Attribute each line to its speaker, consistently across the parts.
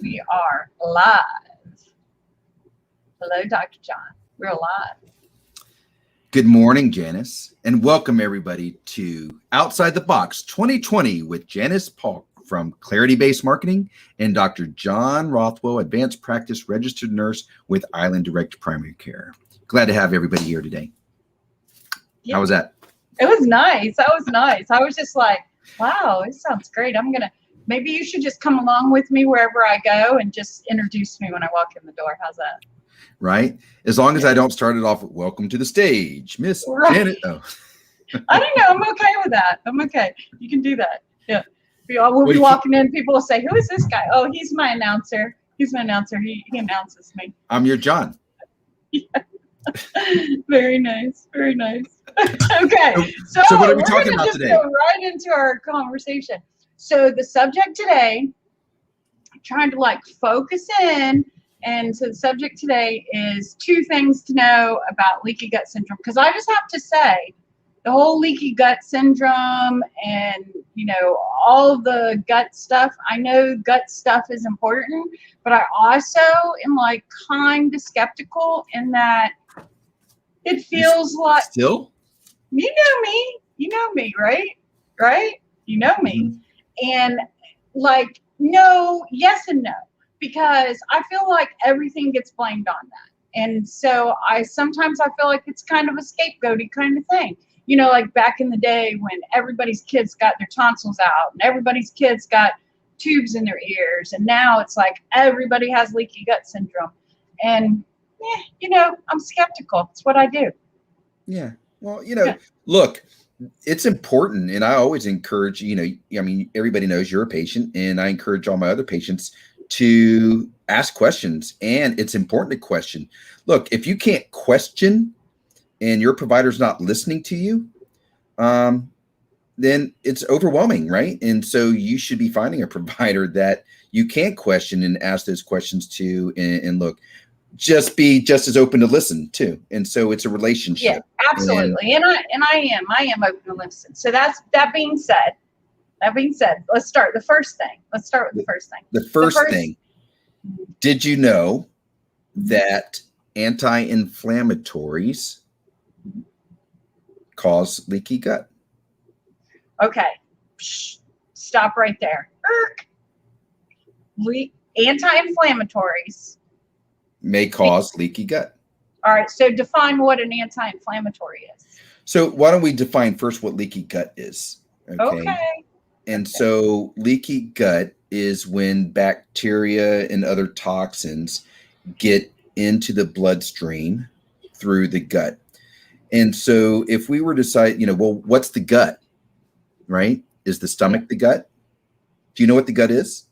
Speaker 1: We are live. Hello, Dr. John. We're live.
Speaker 2: Good morning, Janice, and welcome everybody to Outside the Box 2020 with Janice Paul from Clarity Based Marketing and Dr. John Rothwell, Advanced Practice Registered Nurse with Island Direct Primary Care. Glad to have everybody here today.
Speaker 1: Yeah.
Speaker 2: How was that?
Speaker 1: It was nice. That was nice. I was just like, wow, it sounds great. Maybe you should just come along with me wherever I go and just introduce me when I walk in the door. How's that?
Speaker 2: Right? As long as I don't start it off with welcome to the stage, Miss Janet. Oh.
Speaker 1: I don't know. I'm okay with that. I'm okay. You can do that. Yeah. We'll be walking in. People will say, who is this guy? Oh, he's my announcer. He announces me.
Speaker 2: I'm your John.
Speaker 1: Yeah. Very nice. Very nice. Okay. So
Speaker 2: what are we talking about today?
Speaker 1: Go right into our conversation. So the subject today, I'm trying to focus in. And so the subject today is 2 things to know about leaky gut syndrome. Because I just have to say, the whole leaky gut syndrome and, all the gut stuff, I know gut stuff is important, but I also am kind of skeptical in that it feels like.
Speaker 2: Still?
Speaker 1: You know me, right? Right? You know me. Mm-hmm. And no, yes and no. Because I feel like everything gets blamed on that. And so sometimes I feel like it's kind of a scapegoaty kind of thing. Back in the day when everybody's kids got their tonsils out and everybody's kids got tubes in their ears. And now it's like everybody has leaky gut syndrome. And, I'm skeptical. It's what I do.
Speaker 2: Yeah. Well, look, it's important. And I always encourage, everybody knows you're a patient, and I encourage all my other patients to ask questions, and it's important to question. Look, if you can't question and your provider's not listening to you, then it's overwhelming, right? And so you should be finding a provider that you can question and ask those questions to, and look, just be just as open to listen too. And so it's a relationship.
Speaker 1: Yeah, absolutely. And I am open to listen. So that being said, let's start the first thing. Let's start with the first thing.
Speaker 2: The first thing. Did you know that anti-inflammatories cause leaky gut?
Speaker 1: Okay. Stop right there. Anti-inflammatories
Speaker 2: may cause leaky gut.
Speaker 1: All right. So define what an anti-inflammatory is.
Speaker 2: So why don't we define first what leaky gut is?
Speaker 1: Okay.
Speaker 2: And so leaky gut is when bacteria and other toxins get into the bloodstream through the gut. And so if we were to decide, what's the gut, right? Is the stomach the gut? Do you know what the gut is?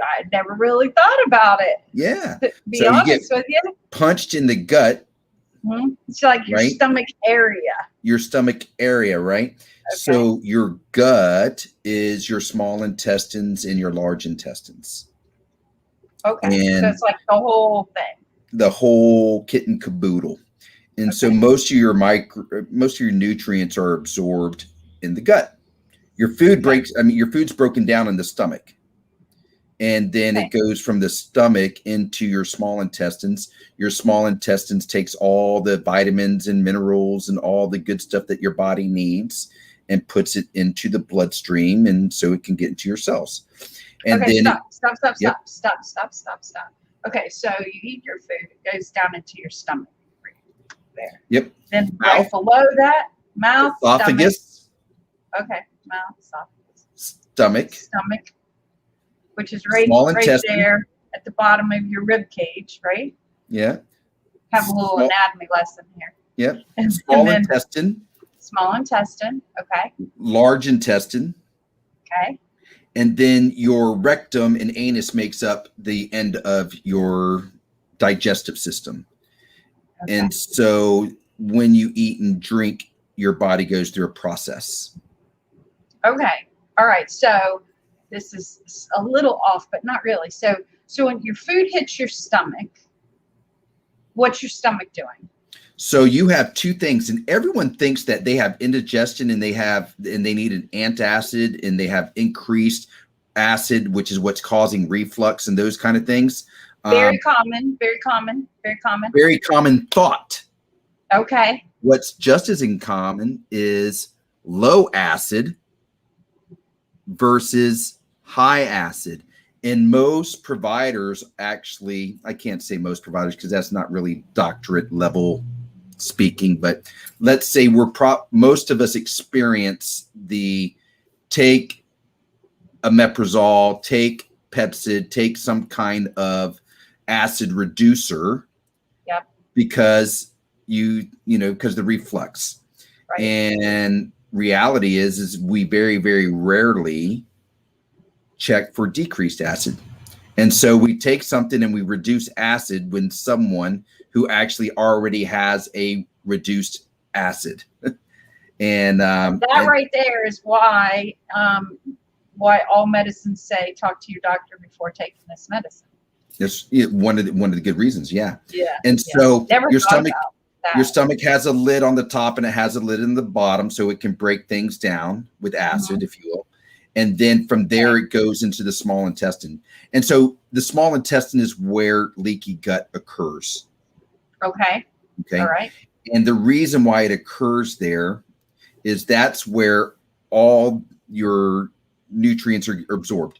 Speaker 1: I never really thought about it.
Speaker 2: Yeah.
Speaker 1: To be honest with you.
Speaker 2: Punched in the gut.
Speaker 1: Mm-hmm. It's like your stomach area.
Speaker 2: Your stomach area, right? Okay. So your gut is your small intestines and your large intestines.
Speaker 1: Okay. And so it's like the whole thing.
Speaker 2: The whole kit and caboodle. And so most of your nutrients are absorbed in the gut. Your food's broken down in the stomach. And then it goes from the stomach into your small intestines. Your small intestines takes all the vitamins and minerals and all the good stuff that your body needs and puts it into the bloodstream, and so it can get into your cells. And then
Speaker 1: stop. Okay, so you eat your food, it goes down into your stomach. There.
Speaker 2: Yep.
Speaker 1: Then right below that, mouth,
Speaker 2: esophagus.
Speaker 1: Stomach. Okay, mouth, esophagus.
Speaker 2: Stomach.
Speaker 1: Which is right there at the bottom of your rib cage, right?
Speaker 2: Yeah.
Speaker 1: Have a little anatomy lesson here.
Speaker 2: Yep. Small intestine.
Speaker 1: Small intestine. Okay.
Speaker 2: Large intestine.
Speaker 1: Okay.
Speaker 2: And then your rectum and anus makes up the end of your digestive system. Okay. And so when you eat and drink, your body goes through a process.
Speaker 1: Okay. All right. So this is a little off, but not really. So when your food hits your stomach, what's your stomach doing?
Speaker 2: So you have 2 things, and everyone thinks that they have indigestion and they need an antacid and they have increased acid, which is what's causing reflux and those kind of things.
Speaker 1: Very common, very common, very common.
Speaker 2: Very common thought.
Speaker 1: Okay.
Speaker 2: What's just as uncommon is low acid versus high acid. And most providers actually, I can't say most providers because that's not really doctorate level speaking, but let's say most of us experience the take omeprazole, take Pepsid, take some kind of acid reducer.
Speaker 1: Yep.
Speaker 2: Because because the reflux.
Speaker 1: Right.
Speaker 2: And reality is we very, very rarely check for decreased acid. And so we take something and we reduce acid when someone who actually already has a reduced acid. And
Speaker 1: right there is why all medicines say talk to your doctor before taking this medicine.
Speaker 2: It's one of the good reasons. Yeah.
Speaker 1: Yeah.
Speaker 2: And so your
Speaker 1: your
Speaker 2: stomach has a lid on the top and it has a lid in the bottom, so it can break things down with acid, if you will. And then from there, it goes into the small intestine. And so the small intestine is where leaky gut occurs.
Speaker 1: Okay. All right.
Speaker 2: And the reason why it occurs there is that's where all your nutrients are absorbed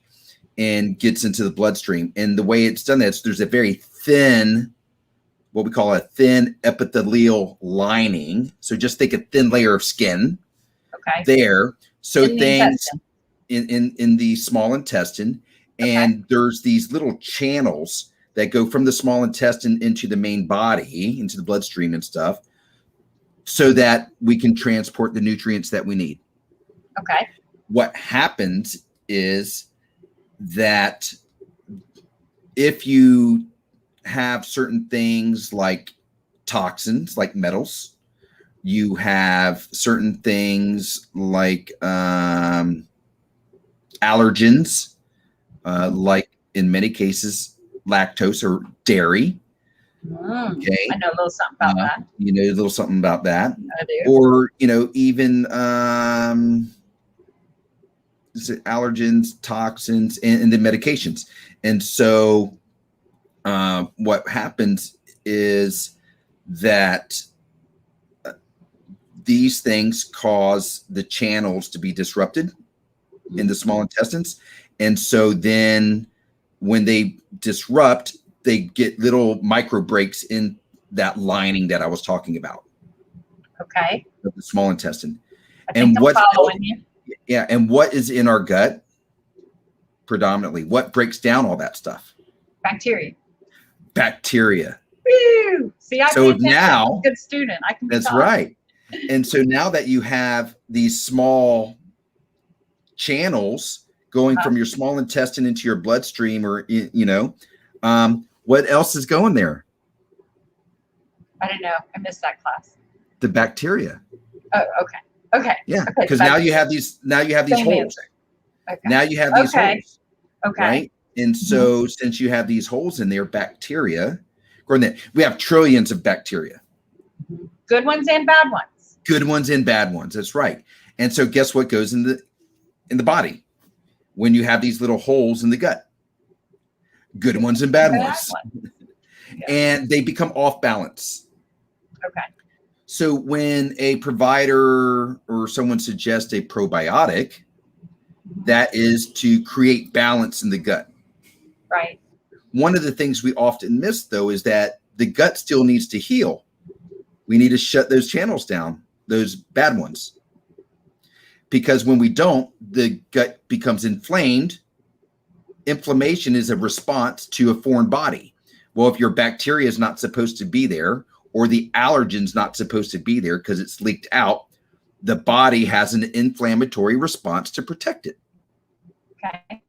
Speaker 2: and gets into the bloodstream. And the way it's done that, there's a very thin, what we call a thin epithelial lining. So just think a thin layer of skin there. So things in the small intestine, and there's these little channels that go from the small intestine into the main body, into the bloodstream and stuff, so that we can transport the nutrients that we need.
Speaker 1: Okay.
Speaker 2: What happens is that if you have certain things like toxins, like metals, you have certain things like allergens, like in many cases, lactose or dairy.
Speaker 1: Okay. I know a little something about that.
Speaker 2: You know a little something about that.
Speaker 1: I do.
Speaker 2: Or, even allergens, toxins, and the medications. And so what happens is that these things cause the channels to be disrupted in the small intestines. And so then when they disrupt, they get little micro breaks in that lining that I was talking about.
Speaker 1: Okay.
Speaker 2: Of the small intestine.
Speaker 1: I'm following you.
Speaker 2: Yeah. And what is in our gut predominantly? What breaks down all that stuff?
Speaker 1: Bacteria.
Speaker 2: Woo!
Speaker 1: See, I'm a good student. I can be
Speaker 2: That's right. And so now that you have these small channels going from your small intestine into your bloodstream, or what else is going there?
Speaker 1: I don't know. I missed that class.
Speaker 2: The bacteria.
Speaker 1: Oh, okay.
Speaker 2: Yeah, because now you have these holes.
Speaker 1: Okay.
Speaker 2: Now you have these holes.
Speaker 1: Okay.
Speaker 2: Right. And so since you have these holes in there, bacteria, we have trillions of bacteria.
Speaker 1: Good ones and bad ones.
Speaker 2: Good ones and bad ones. That's right. And so guess what goes in the body when you have these little holes in the gut? Good ones and bad ones. Yeah. And they become off balance.
Speaker 1: Okay.
Speaker 2: So when a provider or someone suggests a probiotic, that is to create balance in the gut.
Speaker 1: Right.
Speaker 2: One of the things we often miss, though, is that the gut still needs to heal. We need to shut those channels down, those bad ones. Because when we don't, the gut becomes inflamed. Inflammation is a response to a foreign body. Well, if your bacteria is not supposed to be there, or the allergen's not supposed to be there because it's leaked out, the body has an inflammatory response to protect it.
Speaker 1: Okay.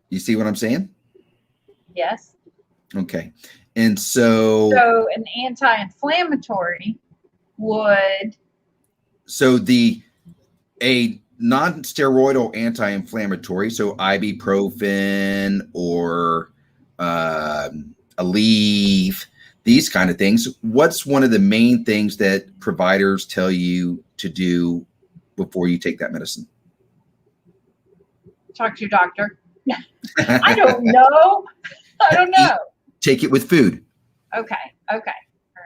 Speaker 2: You see what I'm saying?
Speaker 1: Yes.
Speaker 2: Okay. And so
Speaker 1: an anti-inflammatory would.
Speaker 2: So a non-steroidal anti-inflammatory, so ibuprofen or Aleve, these kind of things. What's one of the main things that providers tell you to do before you take that medicine?
Speaker 1: Talk to your doctor. I don't know. I don't know.
Speaker 2: Take it with food.
Speaker 1: Okay.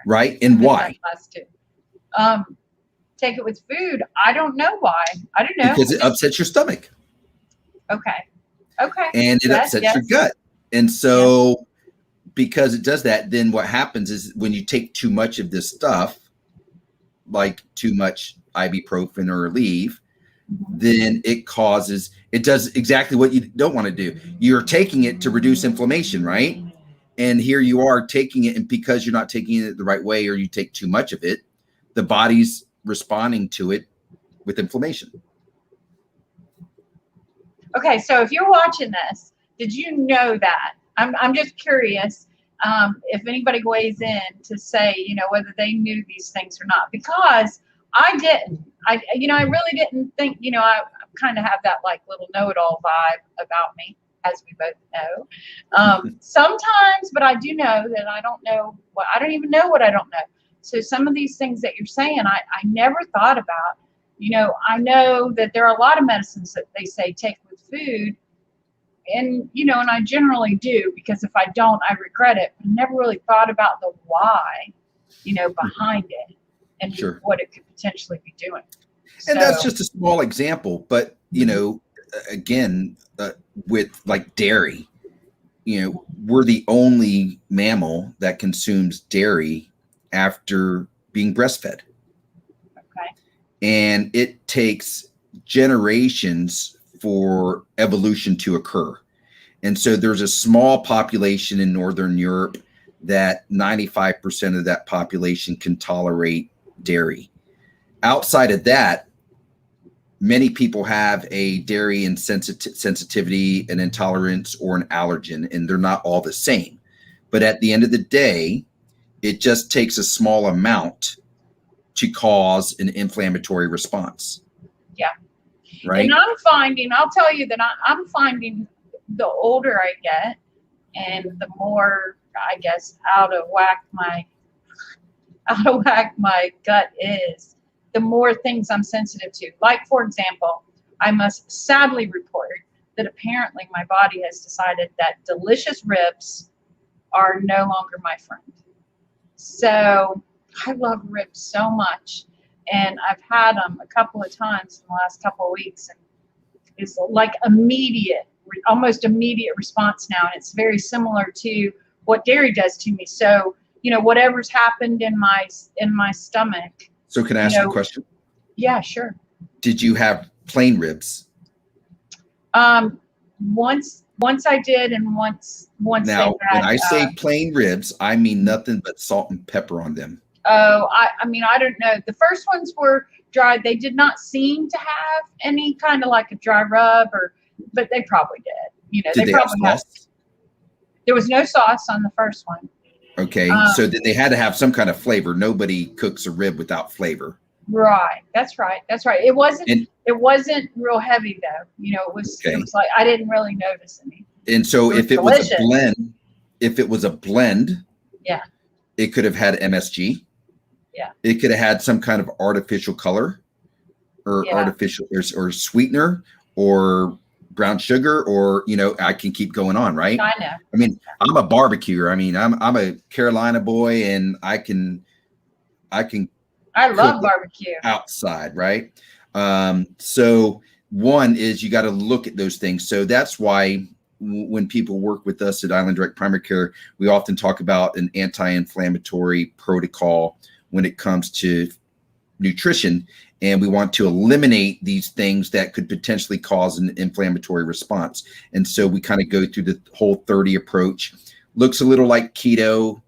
Speaker 2: Right? And why?
Speaker 1: Class too. Take it with food. I don't know why. I don't know.
Speaker 2: Because it upsets your stomach.
Speaker 1: Okay.
Speaker 2: And it upsets your gut. And so because it does that, then what happens is when you take too much of this stuff, like too much ibuprofen or Aleve, then it does exactly what you don't want to do. You're taking it to reduce inflammation, right? And here you are taking it, and because you're not taking it the right way, or you take too much of it, the body's responding to it with inflammation.
Speaker 1: Okay, so if you're watching this, did you know that? I'm just curious if anybody weighs in to say, whether they knew these things or not, because I didn't. I really didn't think, I kind of have that like little know-it-all vibe about me, as we both know. Sometimes, but I do know that I don't even know what I don't know. So some of these things that you're saying, I never thought about. I know that there are a lot of medicines that they say take with food, and and I generally do, because if I don't, I regret it. I never really thought about the why, behind it, and what it could potentially be doing.
Speaker 2: And that's just a small example, but again, with like dairy, we're the only mammal that consumes dairy after being breastfed.
Speaker 1: Okay.
Speaker 2: And it takes generations for evolution to occur. And so there's a small population in Northern Europe that 95% of that population can tolerate dairy. Outside of that, many people have a dairy and sensitivity, an intolerance, or an allergen, and they're not all the same. But at the end of the day, it just takes a small amount to cause an inflammatory response.
Speaker 1: Yeah.
Speaker 2: Right.
Speaker 1: And I'll tell you that I'm finding the older I get and the more, I guess, out of whack my gut is, the more things I'm sensitive to. Like, for example, I must sadly report that apparently my body has decided that delicious ribs are no longer my friend. So I love ribs so much, and I've had them a couple of times in the last couple of weeks, and it's like almost immediate response now, and it's very similar to what dairy does to me. So whatever's happened in my stomach.
Speaker 2: So can I ask you a question?
Speaker 1: Yeah, sure.
Speaker 2: Did you have plain ribs?
Speaker 1: Once I did, and once
Speaker 2: Now, when I say plain ribs, I mean nothing but salt and pepper on them.
Speaker 1: Oh, I mean, I don't know. The first ones were dry. They did not seem to have any kind of like a dry rub, but they probably did.
Speaker 2: Did they probably have sauce?
Speaker 1: There was no sauce on the first one.
Speaker 2: Okay, so they had to have some kind of flavor. Nobody cooks a rib without flavor. Right.
Speaker 1: That's right. It wasn't real heavy though. It was like I didn't really notice any.
Speaker 2: And so if it was a blend,
Speaker 1: yeah,
Speaker 2: it could have had MSG.
Speaker 1: Yeah.
Speaker 2: It could have had some kind of artificial color or artificial or sweetener or brown sugar, or I can keep going on, right?
Speaker 1: I know.
Speaker 2: I mean, I'm a barbecuer. I mean, I'm a Carolina boy, and I
Speaker 1: love barbecue
Speaker 2: outside, right? So one is you got to look at those things. So that's why when people work with us at Island Direct Primary Care, we often talk about an anti-inflammatory protocol when it comes to nutrition. And we want to eliminate these things that could potentially cause an inflammatory response. And so we kind of go through the whole 30 approach. Looks a little like keto,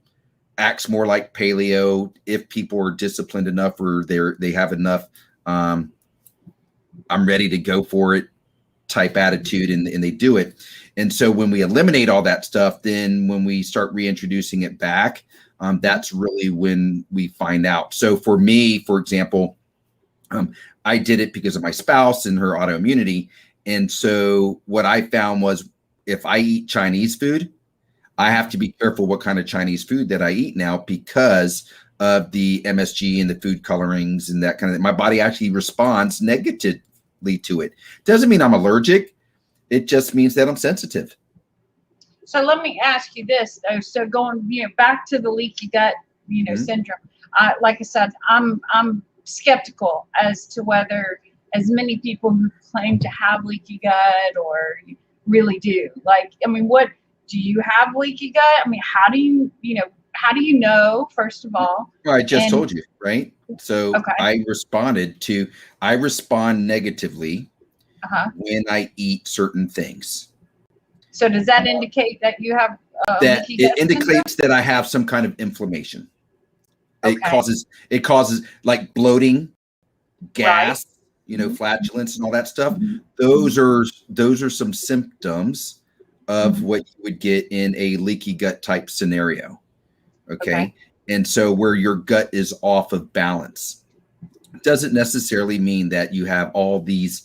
Speaker 2: acts more like paleo. If people are disciplined enough, or they have enough, I'm ready to go for it type attitude, and they do it. And so when we eliminate all that stuff, then when we start reintroducing it back, that's really when we find out. So for me, for example, I did it because of my spouse and her autoimmunity. And so what I found was, if I eat Chinese food, I have to be careful what kind of Chinese food that I eat now, because of the MSG and the food colorings and that kind of thing. My body actually responds negatively to it. Doesn't mean I'm allergic. It just means that I'm sensitive.
Speaker 1: So let me ask you this though. So going, back to the leaky gut, syndrome. Like I said, I'm skeptical as to whether as many people who claim to have leaky gut or really do. Like, I mean, what do you have leaky gut? I mean, how do you know, first of all?
Speaker 2: Well, I just told you, right? So
Speaker 1: Okay.
Speaker 2: I respond negatively when I eat certain things.
Speaker 1: So does that indicate that you have
Speaker 2: that
Speaker 1: leaky gut
Speaker 2: it indicates
Speaker 1: syndrome?
Speaker 2: that I have some kind of inflammation.
Speaker 1: Okay.
Speaker 2: It causes like bloating, gas,
Speaker 1: Right.
Speaker 2: flatulence and all that stuff.
Speaker 1: Mhm.
Speaker 2: Those are some symptoms of what you would get in a leaky gut type scenario. Okay. And so where your gut is off of balance doesn't necessarily mean that you have all these.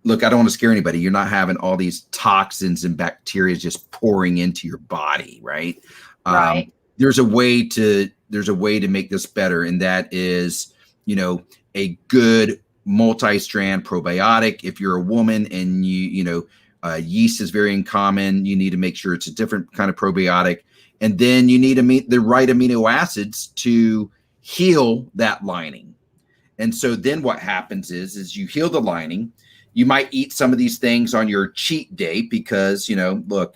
Speaker 2: Look, I don't want to scare anybody. You're not having all these toxins and bacteria just pouring into your body, right?
Speaker 1: Right.
Speaker 2: There's a way to make this better, and that is, a good multi-strand probiotic. If you're a woman and yeast is very uncommon, you need to make sure it's a different kind of probiotic, and then you need to meet the right amino acids to heal that lining. And so then what happens is you heal the lining. You might eat some of these things on your cheat day because, look,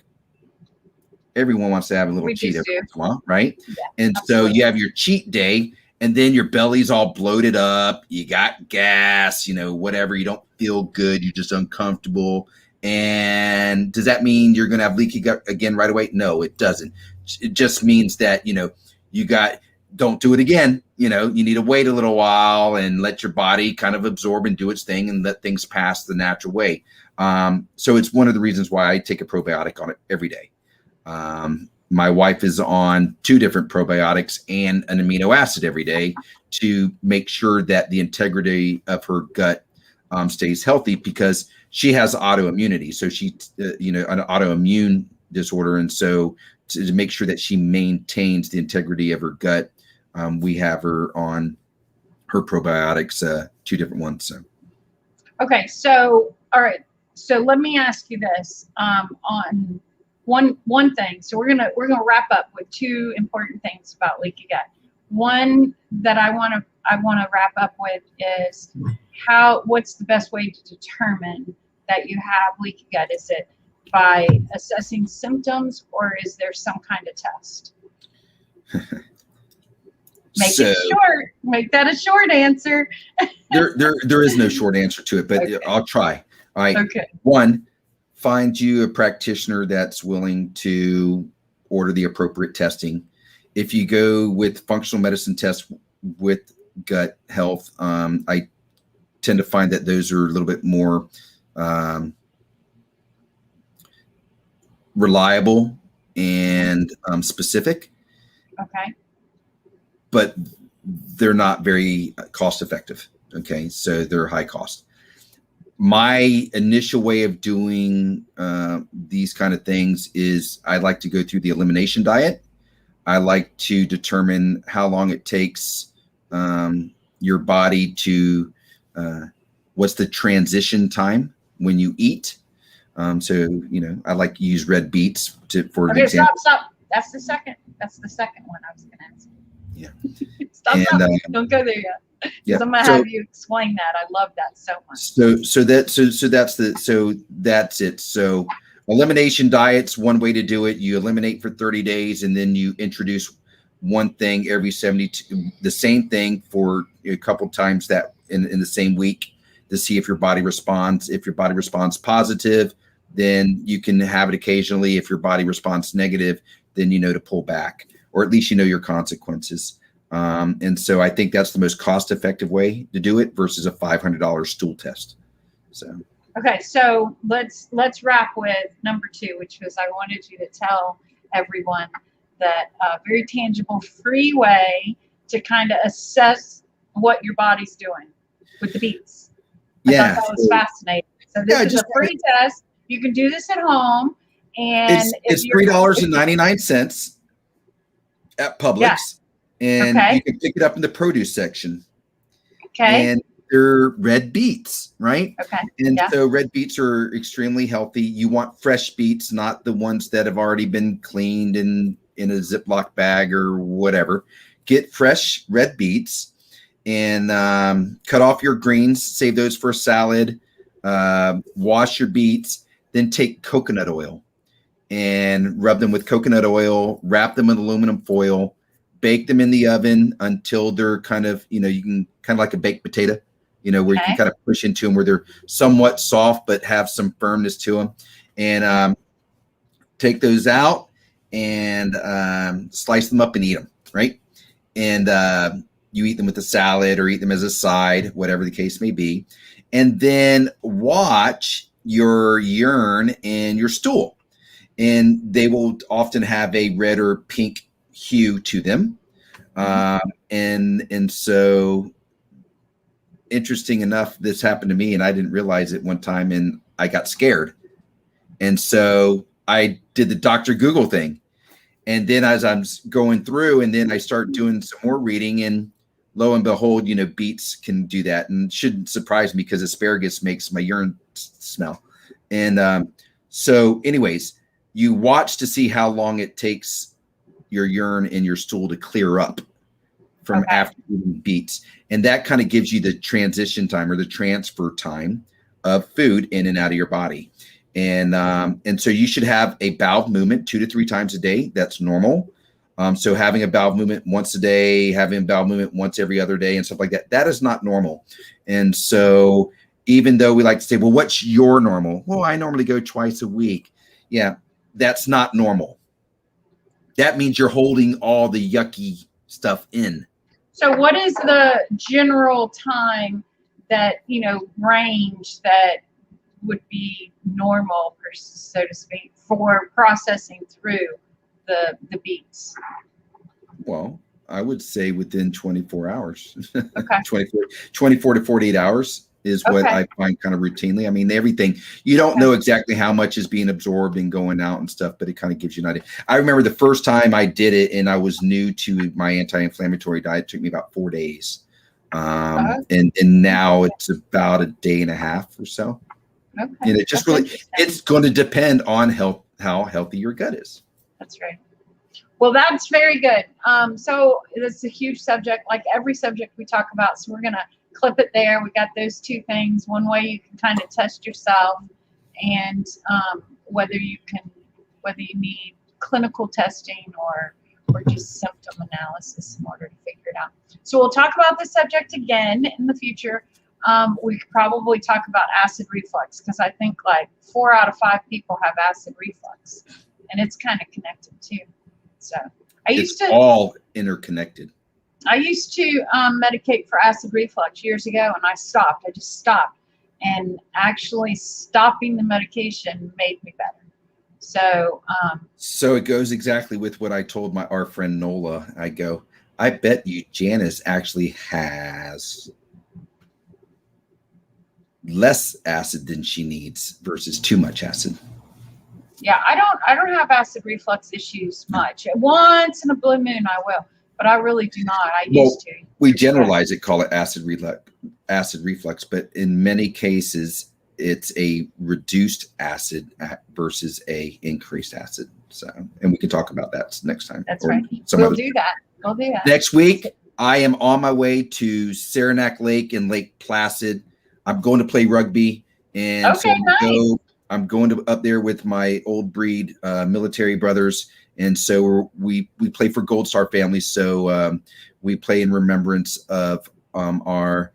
Speaker 2: everyone wants to have a little cheat every once in a while, right?
Speaker 1: Yeah,
Speaker 2: and
Speaker 1: absolutely.
Speaker 2: So you have your cheat day, and then your belly's all bloated up. You got gas, whatever. You don't feel good. You're just uncomfortable. And does that mean you're going to have leaky gut again right away? No, it doesn't. It just means that, don't do it again. You need to wait a little while and let your body kind of absorb and do its thing and let things pass the natural way. So it's one of the reasons why I take a probiotic on it every day. My wife is on 2 different probiotics and an amino acid every day to make sure that the integrity of her gut stays healthy, because she has autoimmunity. So she, an autoimmune disorder. And so to make sure that she maintains the integrity of her gut, we have her on her probiotics, 2 different ones. So.
Speaker 1: Okay. So, all right. So let me ask you this, on one thing. So we're gonna wrap up with 2 important things about leaky gut. One that I want to wrap up with is what's the best way to determine that you have leaky gut? Is it by assessing symptoms, or is there some kind of test? It short. Make that a short answer.
Speaker 2: There is no short answer to it, but okay. I'll try. All right.
Speaker 1: Okay.
Speaker 2: 1, find you a practitioner that's willing to order the appropriate testing. If you go with functional medicine tests with gut health, I tend to find that those are a little bit more reliable and specific.
Speaker 1: Okay.
Speaker 2: But they're not very cost effective. Okay. So they're high cost. My initial way of doing these kind of things is I like to go through the elimination diet. I like to determine how long it takes your body to, what's the transition time when you eat. So, I like to use red beets for an example.
Speaker 1: Stop. That's the second one I was going to ask.
Speaker 2: Yeah.
Speaker 1: Stop. Don't go there yet. Yeah. I'm gonna have you explain that. I love that so much.
Speaker 2: So that's it. So elimination diet's one way to do it. You eliminate for 30 days, and then you introduce one thing every 72, the same thing for a couple times that in the same week to see if your body responds. If your body responds positive, then you can have it occasionally. If your body responds negative, then to pull back, or at least your consequences. And so I think that's the most cost-effective way to do it versus a $500 stool test. So.
Speaker 1: Okay, so let's wrap with number 2, which was I wanted you to tell everyone that very tangible, free way to kind of assess what your body's doing with the beets. I thought that was fascinating. So this is a free test. You can do this at home, and
Speaker 2: it's $3.99 at Publix. and you
Speaker 1: Okay.
Speaker 2: can pick it up in the produce section.
Speaker 1: Okay.
Speaker 2: And they're red beets, right?
Speaker 1: Okay.
Speaker 2: And
Speaker 1: Yeah.
Speaker 2: so red beets are extremely healthy. You want fresh beets, not the ones that have already been cleaned in a Ziploc bag or whatever. Get fresh red beets and cut off your greens. Save those for a salad. Wash your beets. Then take coconut oil and rub them with coconut oil. Wrap them in aluminum foil. Bake them in the oven until they're kind of, you can kind of like a baked potato, where you can
Speaker 1: Okay.
Speaker 2: kind of push into them where they're somewhat soft but have some firmness to them. And take those out and slice them up and eat them, right? And you eat them with a salad or eat them as a side, whatever the case may be. And then watch your urine and your stool. And they will often have a red or pink hue to them. And so interesting enough, this happened to me and I didn't realize it one time and I got scared. And so I did the Dr. Google thing. And then as I'm going through and then I start doing some more reading and lo and behold, beets can do that and shouldn't surprise me because asparagus makes my urine smell. And so anyways, you watch to see how long it takes your urine and your stool to clear up from after eating beets. And that kind of gives you the transition time or the transfer time of food in and out of your body. And so you should have a bowel movement 2 to 3 times a day. That's normal. So having a bowel movement once a day, having a bowel movement once every other day and stuff like that, that is not normal. And so even though we like to say, well, what's your normal? Well, I normally go twice a week. Yeah, that's not normal. That means you're holding all the yucky stuff in.
Speaker 1: So what is the general time that, range that would be normal, so to speak, for processing through the beets?
Speaker 2: Well, I would say within 24 hours.
Speaker 1: Okay.
Speaker 2: 24 to 48 hours is what I find kind of routinely. I mean, everything, you don't know exactly how much is being absorbed and going out and stuff, but it kind of gives you an idea. I remember the first time I did it and I was new to my anti-inflammatory diet. It took me about 4 days. And now it's about a day and a half or so.
Speaker 1: Okay.
Speaker 2: And it just it's going to depend on how healthy your gut is.
Speaker 1: That's right. Well, that's very good. So it's a huge subject, like every subject we talk about. So we're going to clip it there. We got those 2 things. One way you can kind of test yourself and whether you need clinical testing or just symptom analysis in order to figure it out. So we'll talk about this subject again in the future. We could probably talk about acid reflux because I think like 4 out of 5 people have acid reflux, and it's kind of connected too. So
Speaker 2: it's all interconnected.
Speaker 1: I used to medicate for acid reflux years ago, and I stopped. I just stopped, and actually stopping the medication made me better. So
Speaker 2: it goes exactly with what I told our friend Nola. I go, I bet you Janice actually has less acid than she needs versus too much acid.
Speaker 1: Yeah, I don't have acid reflux issues much. Once in a blue moon I will, but I really do not. I used to.
Speaker 2: We generalize it, call it acid reflux, but in many cases it's a reduced acid versus a increased acid. So, and we can talk about that next time.
Speaker 1: That's right. We'll do that.
Speaker 2: Next week, I am on my way to Saranac Lake and Lake Placid. I'm going to play rugby, and I'm going to up there with my old breed military brothers, and so we play for Gold Star families. So we play in remembrance of our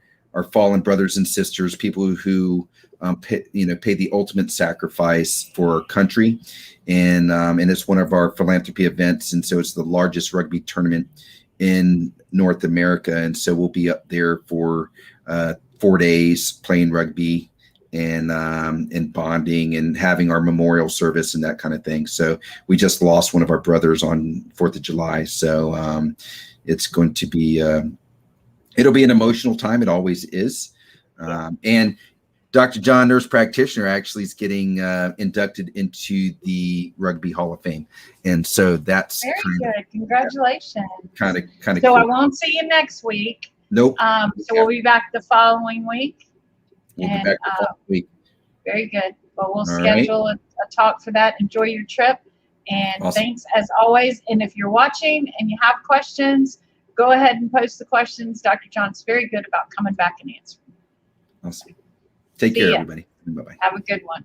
Speaker 2: fallen brothers and sisters, people who pay the ultimate sacrifice for our country, and it's one of our philanthropy events, and so it's the largest rugby tournament in North America, and so we'll be up there for 4 days playing rugby and bonding and having our memorial service and that kind of thing. So we just lost one of our brothers on 4th of July. So it's going to be, it'll be an emotional time. It always is. And Dr. John, nurse practitioner, actually is getting inducted into the Rugby Hall of Fame, and so that's
Speaker 1: Very good. Congratulations.
Speaker 2: kind of
Speaker 1: So
Speaker 2: cool.
Speaker 1: I won't see you next week.
Speaker 2: Nope.
Speaker 1: So we'll be back the following week.
Speaker 2: We'll be back the following week.
Speaker 1: Very good. Well, we'll
Speaker 2: All
Speaker 1: schedule a talk for that. Enjoy your trip. And
Speaker 2: Awesome.
Speaker 1: Thanks as always. And if you're watching and you have questions, go ahead and post the questions. Dr. John's very good about coming back and answering.
Speaker 2: Awesome. Take care, everybody. Bye-bye.
Speaker 1: Have a good one.